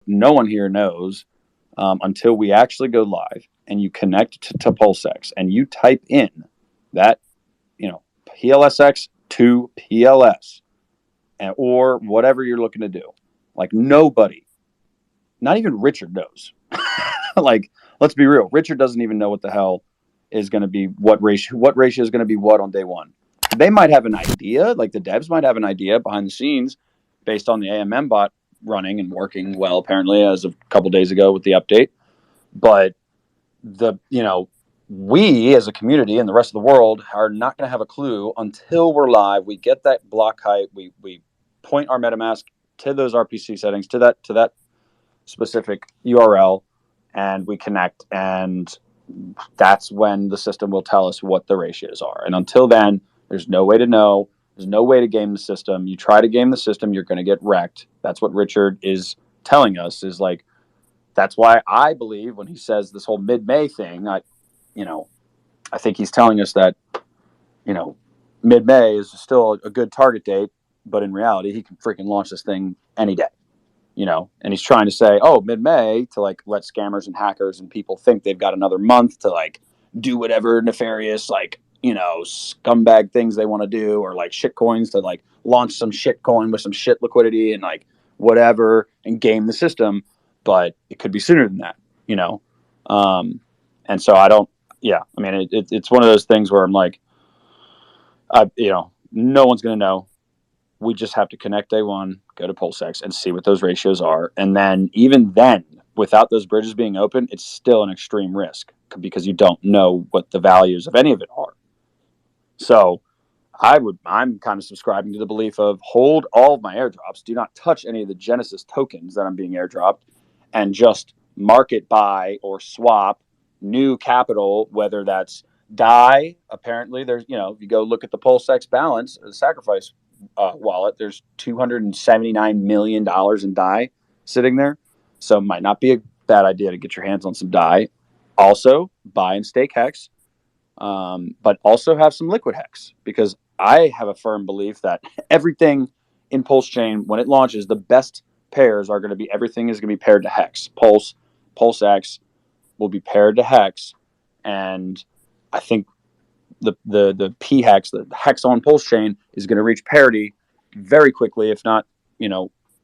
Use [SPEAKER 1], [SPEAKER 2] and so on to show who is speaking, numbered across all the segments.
[SPEAKER 1] no one here knows until we actually go live and you connect to Pulsex and you type in that, PLSX to PLS or whatever you're looking to do. Like nobody, not even Richard knows. Like, let's be real. Richard doesn't even know what the hell is going to be what ratio is going to be what on day one. They might have an idea, like the devs might have an idea behind the scenes based on the AMM bot running and working well, apparently, as of a couple days ago with the update. But we as a community and the rest of the world are not going to have a clue until we're live. We get that block height. We point our MetaMask to those RPC settings, to that specific URL, and we connect. And that's when the system will tell us what the ratios are. And until then, there's no way to know. There's no way to game the system. You try to game the system, you're going to get wrecked. That's what Richard is telling us, is like, that's why I believe when he says this whole mid-May thing, I think he's telling us that, mid-May is still a good target date, but in reality, he can freaking launch this thing any day, and he's trying to say, oh, mid-May to like let scammers and hackers and people think they've got another month to like do whatever nefarious, like, scumbag things they want to do, or like shit coins to like launch some shit coin with some shit liquidity and like whatever and game the system. But it could be sooner than that, and so I don't, it's one of those things where I'm like, no one's going to know. We just have to connect day one, go to Pulsex and see what those ratios are. And then even then, without those bridges being open, it's still an extreme risk because you don't know what the values of any of it are. So I'm kind of subscribing to the belief of hold all of my airdrops, do not touch any of the Genesis tokens that I'm being airdropped, and just market buy or swap new capital, whether that's DAI. Apparently there's, if you go look at the Pulsex balance, the Sacrafice wallet, there's $279 million in DAI sitting there. So it might not be a bad idea to get your hands on some DAI. Also, buy and stake Hex, but also have some liquid Hex, because I have a firm belief that everything in Pulsechain, when it launches, the best pairs are going to be, everything is going to be paired to Hex. Pulsex will be paired to Hex, and I think the P Hex, the Hex on Pulsechain, is going to reach parity very quickly, if not,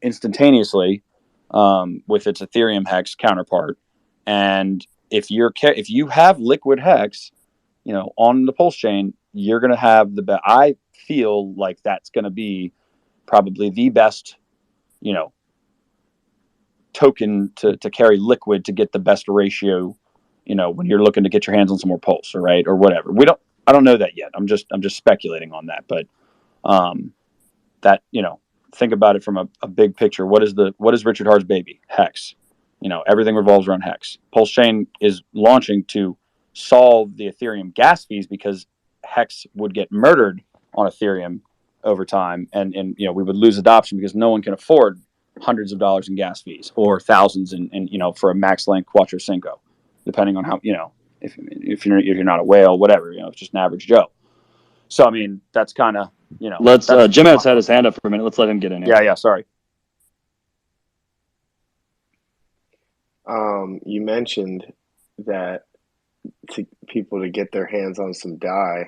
[SPEAKER 1] instantaneously, with its Ethereum Hex counterpart. And if you have liquid Hex, on the Pulsechain, you're going to have the best. I feel like that's going to be probably the best, token to carry liquid to get the best ratio, when you're looking to get your hands on some more Pulse, or whatever. I don't know that yet. I'm just speculating on that. But that, think about it from a big picture. What is Richard Hart's baby? Hex. Everything revolves around Hex. Pulsechain is launching to solve the Ethereum gas fees, because Hex would get murdered on Ethereum over time, and we would lose adoption because no one can afford hundreds of dollars in gas fees or thousands in for a max length Quattro Cinco, depending on how, if you're not a whale, whatever, it's just an average Joe. So that's kind of,
[SPEAKER 2] let's Jim has had his hand up for a minute. Let's let him get in here.
[SPEAKER 1] Yeah, sorry.
[SPEAKER 3] You mentioned that people to get their hands on some DAI,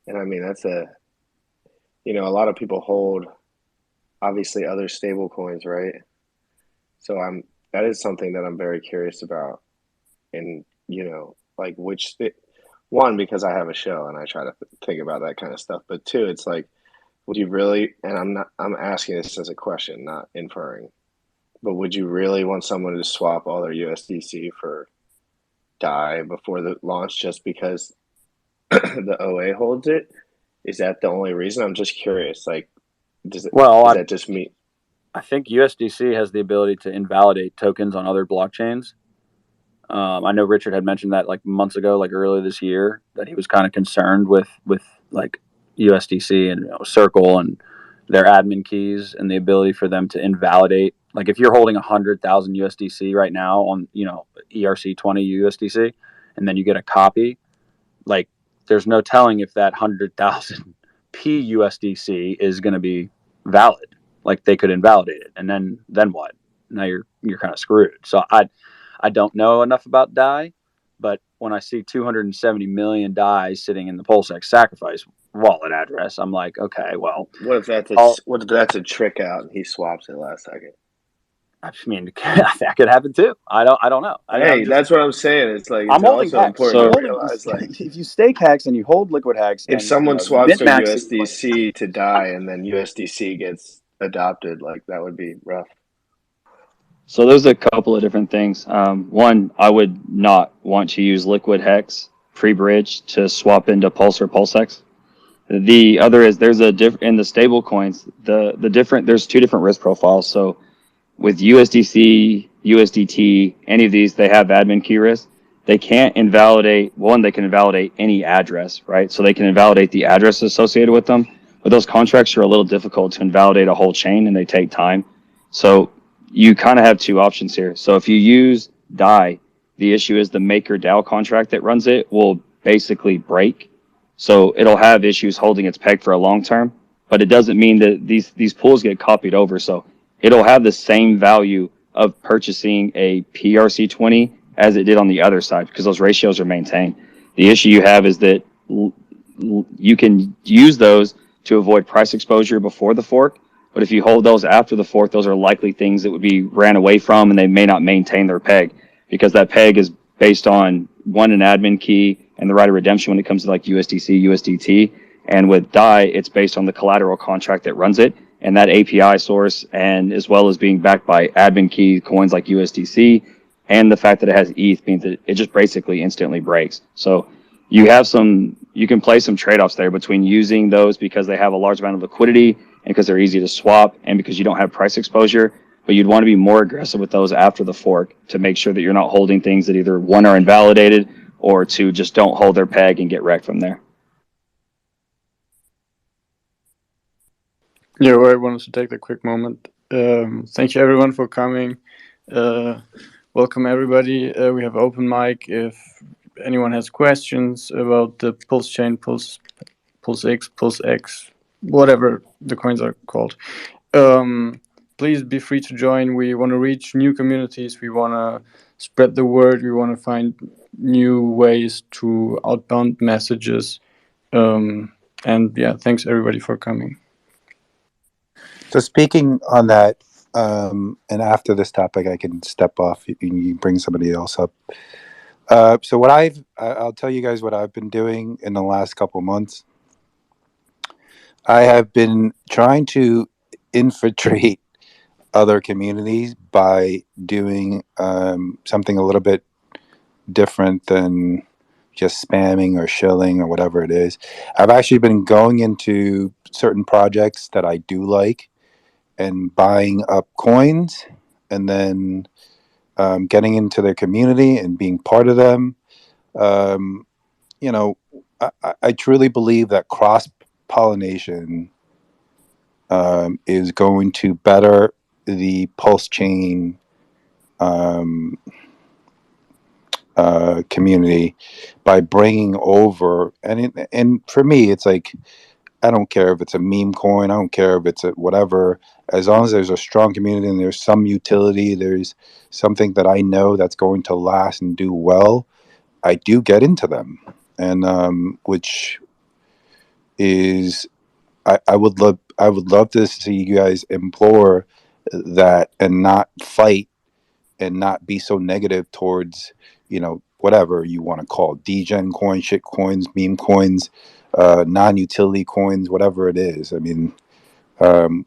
[SPEAKER 3] and that's a lot of people hold obviously other stable coins, right? So that is something that I'm very curious about, and like one, because I have a show and I try to think about that kind of stuff, but two, it's like, would you really, and I'm asking this as a question, not inferring, but would you really want someone to swap all their USDC for DAI before the launch just because the OA holds it? Is that the only reason? I'm just curious. Like, does that just mean?
[SPEAKER 1] I think USDC has the ability to invalidate tokens on other blockchains. I know Richard had mentioned that like months ago, like earlier this year, that he was kind of concerned with like USDC and Circle and their admin keys and the ability for them to invalidate. Like if you're holding 100,000 USDC right now on ERC20 USDC, and then you get a copy, like there's no telling if that 100,000 PUSDC is going to be valid. Like they could invalidate it, and then what? now you're kind of screwed. So I don't know enough about DAI, but when I see 270 million DAI sitting in the Pulsex Sacrafice wallet address, I'm like, okay, well,
[SPEAKER 3] what if that's a trick out and he swaps it last second?
[SPEAKER 1] I mean, that could happen too. I don't know.
[SPEAKER 3] Hey, that's what I'm saying. It's like
[SPEAKER 1] I'm
[SPEAKER 3] it's
[SPEAKER 1] holding
[SPEAKER 3] also
[SPEAKER 1] hex.
[SPEAKER 3] important to
[SPEAKER 1] I'm
[SPEAKER 3] realize, like,
[SPEAKER 1] if you stake hex and you hold liquid hex,
[SPEAKER 3] if
[SPEAKER 1] and
[SPEAKER 3] someone
[SPEAKER 1] you
[SPEAKER 3] swaps
[SPEAKER 1] mint
[SPEAKER 3] their
[SPEAKER 1] max it,
[SPEAKER 3] USDC to DAI and then USDC gets adopted, like that would be rough.
[SPEAKER 2] So there's a couple of different things. One, I would not want to use liquid hex pre-bridge to swap into Pulse or Pulsex. The other is there's a in the stable coins, the different, there's two different risk profiles. So with USDC, USDT, any of these, they have admin key risk. They can't invalidate, one, they can invalidate any address, right? So they can invalidate the address associated with them, but those contracts are a little difficult to invalidate a whole chain and they take time. So you kind of have two options here. So if you use DAI, the issue is the maker DAO contract that runs it will basically break. So it'll have issues holding its peg for a long term, but it doesn't mean that these pools get copied over. So it'll have the same value of purchasing a PRC20 as it did on the other side because those ratios are maintained. The issue you have is that you can use those to avoid price exposure before the fork, but if you hold those after the fork, those are likely things that would be ran away from and they may not maintain their peg because that peg is based on one, an admin key and the right of redemption when it comes to like USDC, USDT. And with DAI, it's based on the collateral contract that runs it and that API source, and as well as being backed by admin key coins like USDC, and the fact that it has ETH means that it just basically instantly breaks. So you can play some trade-offs there between using those because they have a large amount of liquidity and because they're easy to swap and because you don't have price exposure, but you'd want to be more aggressive with those after the fork to make sure that you're not holding things that either one are invalidated or two just don't hold their peg and get wrecked from there.
[SPEAKER 4] Yeah, well, I wanted to take a quick moment. Thank you everyone for coming. Welcome everybody. We have open mic. If anyone has questions about the Pulse chain, Pulsex, Pulsex, whatever the coins are called, please be free to join. We want to reach new communities. We want to spread the word. We want to find new ways to outbound messages. And yeah, thanks everybody for coming.
[SPEAKER 5] So speaking on that, and after this topic, I can step off and you bring somebody else up. So what I'll tell you guys what I've been doing in the last couple months. I have been trying to infiltrate other communities by doing something a little bit different than just spamming or shilling or whatever it is. I've actually been going into certain projects that I do like and buying up coins and then getting into their community and being part of them. You know, I truly believe that cross-pollination is going to better the Pulse chain community by bringing over, and for me, it's like, I don't care if it's a meme coin. I don't care if it's a whatever. As long as there's a strong community and there's some utility, there's something that I know that's going to last and do well, I do get into them. And which is, I would love to see you guys implore that and not fight and not be so negative towards, whatever you want to call it, degen coins, shit coins, meme coins, non-utility coins, whatever it is. I mean,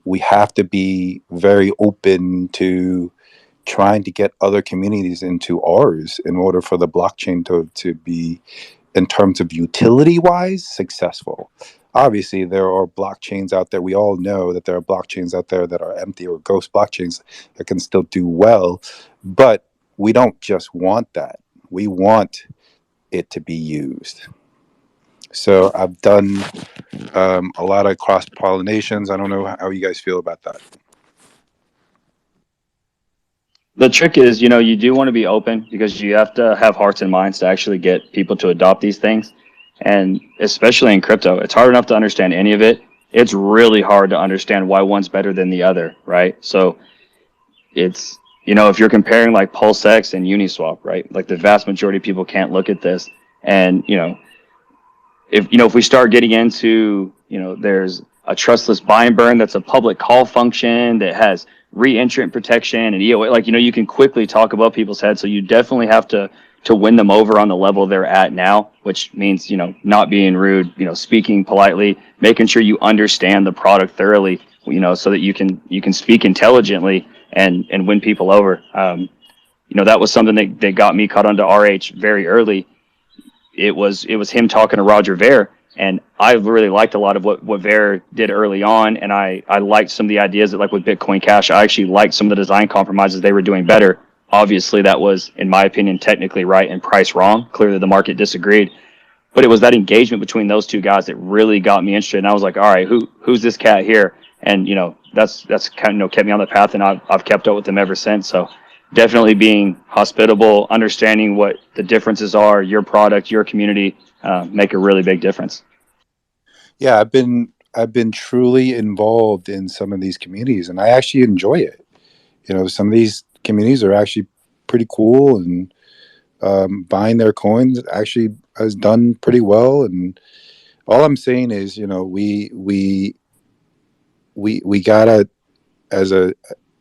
[SPEAKER 5] we have to be very open to trying to get other communities into ours in order for the blockchain to be, in terms of utility wise, successful. Obviously, there are blockchains out there. We all know that there are blockchains out there that are empty or ghost blockchains that can still do well, but we don't just want that. We want it to be used. So I've done a lot of cross pollinations. I don't know how you guys feel about that.
[SPEAKER 2] The trick is, you do want to be open because you have to have hearts and minds to actually get people to adopt these things. And especially in crypto, it's hard enough to understand any of it. It's really hard to understand why one's better than the other, right? So you know, if you're comparing like Pulsex and Uniswap, right? Like the vast majority of people can't look at this. And, you know, if we start getting into, you know, there's a trustless buy and burn that's a public call function that has re-entrant protection and EOA, like, you know, you can quickly talk above people's heads. So you definitely have to win them over on the level they're at now, which means, you know, not being rude, you know, speaking politely, making sure you understand the product thoroughly, you know, so that you can speak intelligently and win people over. You know, that was something that got me caught onto RH very early. It was him talking to Roger Ver, and I really liked a lot of what Ver did early on, and I liked some of the ideas that, like with Bitcoin Cash, I actually liked some of the design compromises they were doing better. Obviously, that was, in my opinion, technically right and price wrong. Clearly, the market disagreed, but it was that engagement between those two guys that really got me interested. And I was like, all right, who's this cat here? And, you know, that's kind of, you know, kept me on the path, and I've kept up with them ever since. So definitely being hospitable, understanding what the differences are, your product, your community, make a really big difference.
[SPEAKER 5] Yeah, I've been truly involved in some of these communities, and I actually enjoy it. You know, some of these communities are actually pretty cool, and buying their coins actually has done pretty well. And all I'm saying is, you know, we gotta, as a,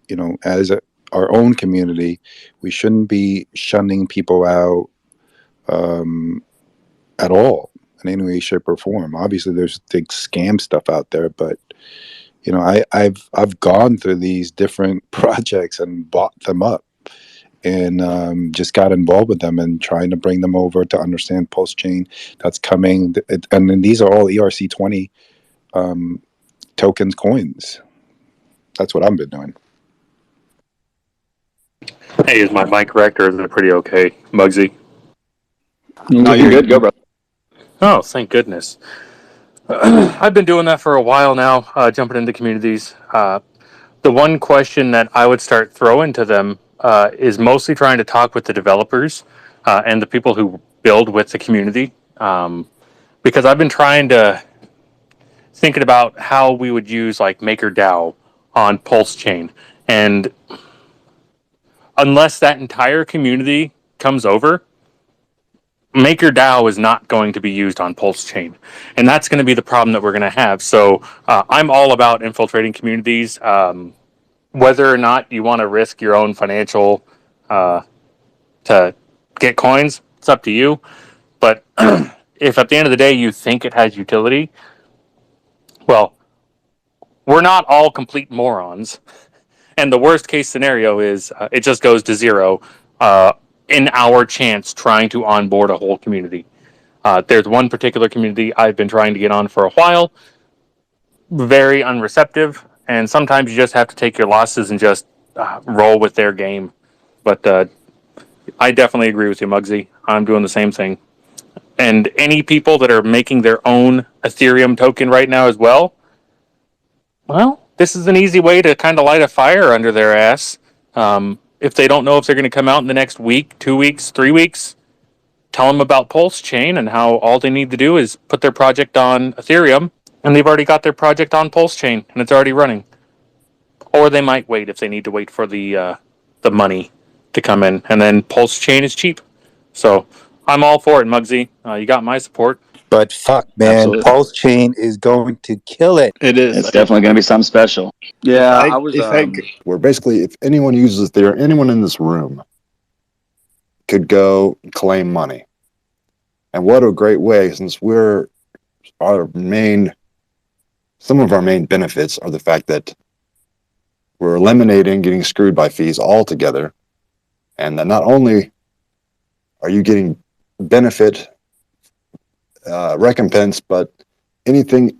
[SPEAKER 5] you know, our own community, we shouldn't be shunning people out at all in any way, shape, or form. Obviously, there's big scam stuff out there, but you know, I've gone through these different projects and bought them up, and just got involved with them and trying to bring them over to understand Pulse Chain that's coming. And then these are all ERC20 tokens coins. That's what I've been doing.
[SPEAKER 6] Hey, is my mic Rekt or is it pretty okay? Muggsy?
[SPEAKER 2] No, you're good. Go, bro.
[SPEAKER 6] Oh, thank goodness. I've been doing that for a while now, jumping into communities. The one question that I would start throwing to them is mostly trying to talk with the developers and the people who build with the community. Because I've been trying to thinking about how we would use like MakerDAO on Pulse Chain. And unless that entire community comes over, MakerDAO is not going to be used on Pulse Chain, and that's going to be the problem that we're going to have. So I'm all about infiltrating communities, whether or not you want to risk your own financial to get coins. It's up to you. But if at the end of the day you think it has utility, well, we're not all complete morons. And the worst case scenario is it just goes to zero in our chance trying to onboard a whole community. There's one particular community I've been trying to get on for a while, very unreceptive, and sometimes you just have to take your losses and just roll with their game. But I definitely agree with you, Muggsy. I'm doing the same thing. And any people that are making their own Ethereum token right now as well, this is an easy way to kind of light a fire under their ass. If they don't know if they're going to come out in the next week, 2 weeks, 3 weeks, tell them about Pulse Chain and how all they need to do is put their project on Ethereum, and they've already got their project on Pulse Chain and it's already running. Or they might wait if they need to wait for the money to come in, and then Pulse Chain is cheap. So I'm all for it, Muggsy. You got my support.
[SPEAKER 5] But fuck, man,
[SPEAKER 2] Absolutely.
[SPEAKER 5] Pulse Chain is going to kill it.
[SPEAKER 4] It is.
[SPEAKER 2] It's definitely going to be something special.
[SPEAKER 1] Yeah,
[SPEAKER 3] I-
[SPEAKER 1] I was.
[SPEAKER 3] if I
[SPEAKER 7] Where basically, if anyone uses Ethereum, anyone in this room could go claim money. And what a great way, since some of our main benefits are the fact that we're eliminating getting screwed by fees altogether. And that not only are you getting benefit recompense, but anything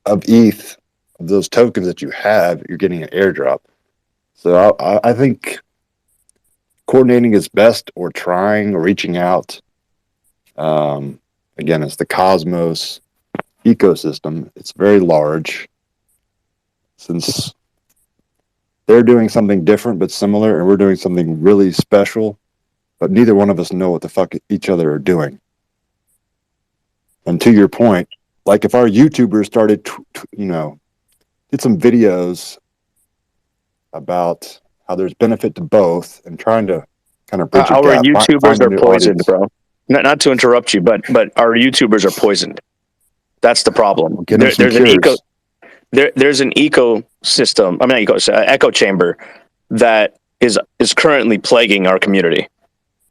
[SPEAKER 7] of ETH, of those tokens that you have, you're getting an airdrop. So I think coordinating is best, or trying, or reaching out. Again, it's the Cosmos ecosystem. It's very large. Since they're doing something different but similar, and we're doing something really special, but neither one of us know what the fuck each other are doing. And to your point, like if our YouTubers started, did some videos about how there's benefit to both, and trying to kind of bridge a
[SPEAKER 8] Our
[SPEAKER 7] gap.
[SPEAKER 8] YouTubers
[SPEAKER 7] find a
[SPEAKER 8] are
[SPEAKER 7] new
[SPEAKER 8] poisoned,
[SPEAKER 7] audience.
[SPEAKER 8] bro. Not to interrupt you, but our YouTubers are poisoned. That's the problem.
[SPEAKER 7] Get them some
[SPEAKER 8] There's an
[SPEAKER 7] cures.
[SPEAKER 8] there's an ecosystem. I mean, echo chamber that is currently plaguing our community,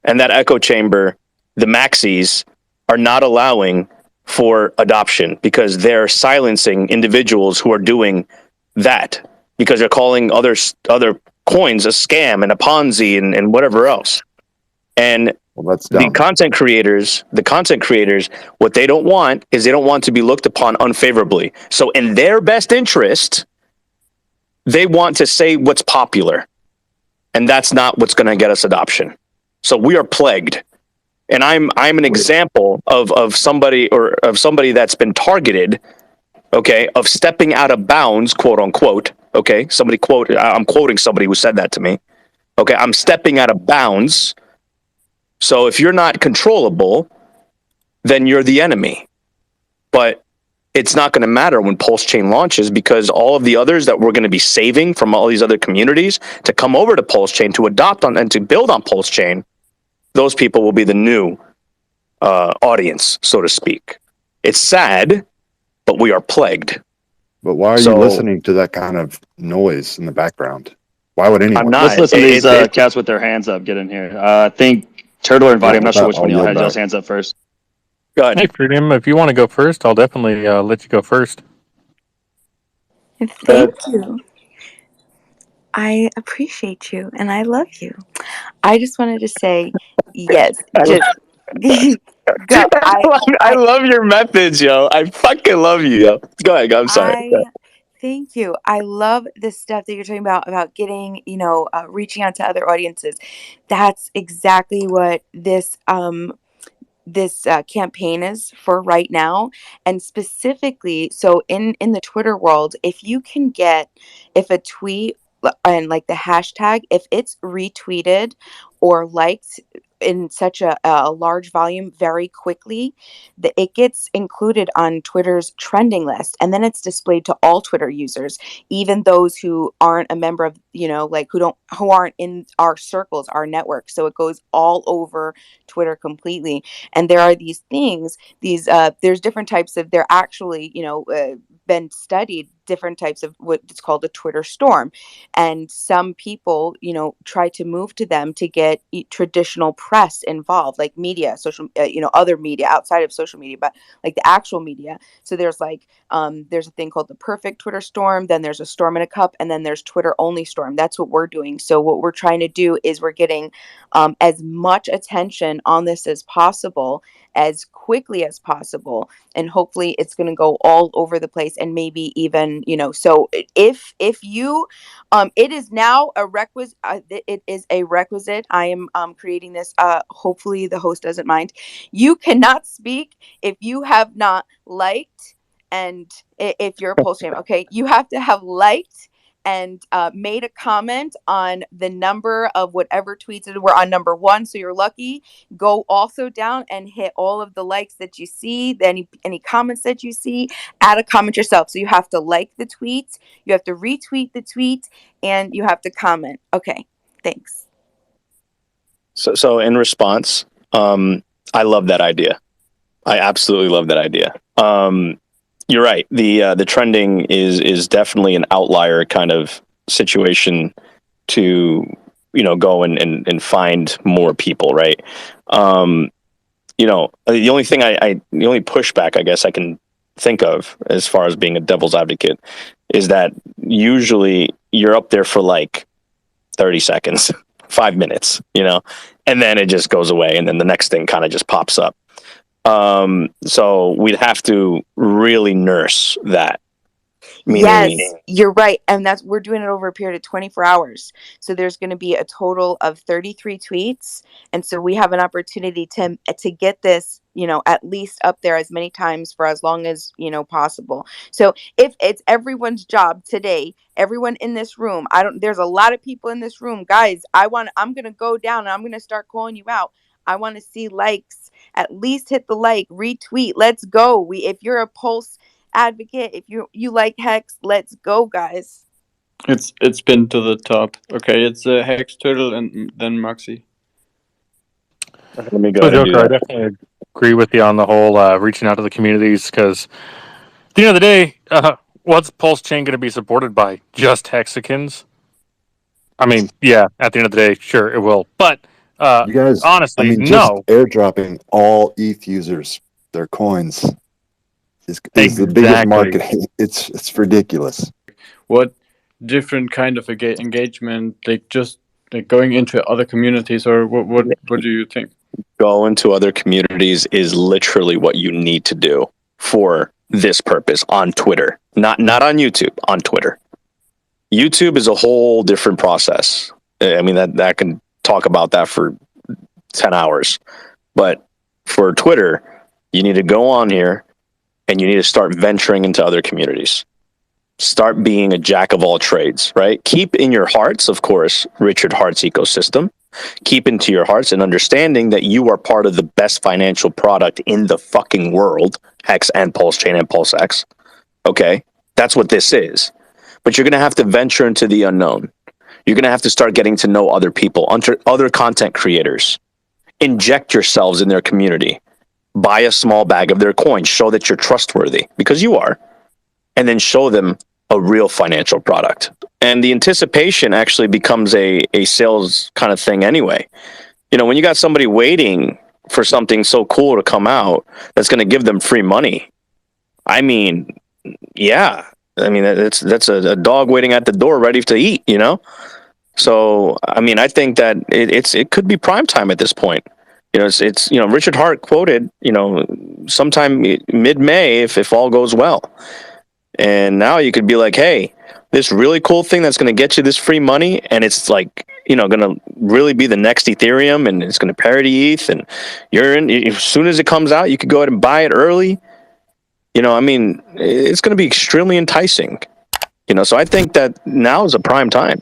[SPEAKER 8] and that echo chamber, the maxis, are not allowing for adoption because they're silencing individuals who are doing that because they're calling other coins a scam and a Ponzi and whatever else. And
[SPEAKER 7] Well, that's dumb.
[SPEAKER 8] the content creators, what they don't want is they don't want to be looked upon unfavorably. So in their best interest, they want to say what's popular. And that's not what's going to get us adoption. So we are plagued. And I'm an example of somebody that's been targeted, okay, of stepping out of bounds, quote unquote. Okay, I'm quoting somebody who said that to me. Okay, I'm stepping out of bounds. So if you're not controllable, then you're the enemy. But it's not going to matter when Pulsechain launches because all of the others that we're going to be saving from all these other communities to come over to Pulsechain to adopt on and to build on Pulsechain, those people will be the new audience, so to speak. It's sad, but we are plagued.
[SPEAKER 7] But why are you listening to that kind of noise in the background? Why would anyone?
[SPEAKER 8] I'm not.
[SPEAKER 2] Let's listen to these cats with their hands up get in here. I think Turtle or Invited. I'm not sure which one of y'all had y'all's hands up first.
[SPEAKER 8] Go ahead.
[SPEAKER 6] Hey, Freedom, if you want to go first, I'll definitely let you go first.
[SPEAKER 9] Thank you. I appreciate you and I love you. I just wanted to say, yes, just go.
[SPEAKER 8] I love your methods, yo. I fucking love you, yo. Go ahead. I'm sorry.
[SPEAKER 9] Thank you. I love this stuff that you're talking about getting, reaching out to other audiences. That's exactly what this campaign is for right now. And specifically, so in the Twitter world, if a tweet and like the hashtag, if it's retweeted or liked in such a large volume very quickly, that it gets included on Twitter's trending list, and then it's displayed to all Twitter users, even those who aren't a member of, who aren't in our circles, our network. So it goes all over Twitter completely. And there are these things, there's different types of, they're actually, been studied, different types of what's called a Twitter storm. And some people, try to move to them to get traditional press involved, like media, social, other media outside of social media, but like the actual media. So there's there's a thing called the perfect Twitter storm. Then there's a storm in a cup, and then there's Twitter only storm. That's what we're doing. So what we're trying to do is we're getting as much attention on this as possible, as quickly as possible, and hopefully it's going to go all over the place, and maybe even, so if you it is now a requisite, it is a requisite. I am creating this, hopefully the host doesn't mind. You cannot speak if you have not liked, and if you're a Pulsechain, okay, you have to have liked and made a comment on the number of whatever tweets it were on number 1. So you're lucky. Go also down and hit all of the likes that you see, any comments that you see, add a comment yourself. So you have to like the tweets, you have to retweet the tweet, and you have to comment. Okay, thanks.
[SPEAKER 8] So in response, I love that idea. I absolutely love that idea. You're right. The trending is definitely an outlier kind of situation to go and find more people, right? The only thing the only pushback I guess I can think of as far as being a devil's advocate is that usually you're up there for like 30 seconds, 5 minutes, and then it just goes away, and then the next thing kind of just pops up. So we'd have to really nurse that.
[SPEAKER 9] Yes, you're right. And we're doing it over a period of 24 hours. So there's going to be a total of 33 tweets. And so we have an opportunity to get this, at least up there as many times for as long as, possible. So if it's everyone's job today, everyone in this room, there's a lot of people in this room, guys, I'm going to go down and I'm going to start calling you out. I want to see likes, at least hit the like, retweet. Let's go. If you're a Pulse advocate, if you like Hex, let's go, guys.
[SPEAKER 4] It's pinned to the top. Okay, it's Hex Turtle and then Maxi.
[SPEAKER 8] Let me go
[SPEAKER 6] So,
[SPEAKER 8] ahead and do
[SPEAKER 6] Joker, I
[SPEAKER 8] that.
[SPEAKER 6] definitely agree with you on the whole reaching out to the communities because at the end of the day, what's Pulse Chain going to be supported by? Just Hexicans? I mean, yeah, at the end of the day, sure, it will. But
[SPEAKER 7] You guys, I
[SPEAKER 6] honestly,
[SPEAKER 7] mean, just
[SPEAKER 6] no.
[SPEAKER 7] airdropping all ETH users their coins is the biggest
[SPEAKER 6] Exactly.
[SPEAKER 7] marketing. It's ridiculous.
[SPEAKER 4] What different kind of engagement, like just like going into other communities, or what do you think?
[SPEAKER 8] Go into other communities is literally what you need to do for this purpose on Twitter. Not on YouTube, on Twitter. YouTube is a whole different process. I mean, that can talk about that for 10 hours. But for Twitter, you need to go on here and you need to start venturing into other communities. Start being a jack of all trades, right? Keep in your hearts, of course, Richard Hart's ecosystem. Keep into your hearts and understanding that you are part of the best financial product in the fucking world, Hex and Pulse Chain and Pulsex. Okay? That's what this is. But you're going to have to venture into the unknown. You're going to have to start getting to know other people, other content creators. Inject yourselves in their community. Buy a small bag of their coins. Show that you're trustworthy, because you are. And then show them a real financial product. And the anticipation actually becomes a sales kind of thing anyway. You know, when you got somebody waiting for something so cool to come out that's going to give them free money, I mean, yeah. I mean, that's a dog waiting at the door ready to eat, you know? So, I mean, I think that it could be prime time at this point. You know, it's you know, Richard Hart quoted, you know, sometime mid-May if all goes well. And now you could be like, hey, this really cool thing that's going to get you this free money, and it's like, you know, going to really be the next Ethereum, and it's going to parity ETH, and you're in, as soon as it comes out, you could go ahead and buy it early. You know, I mean, it's going to be extremely enticing. You know, so I think that now is a prime time.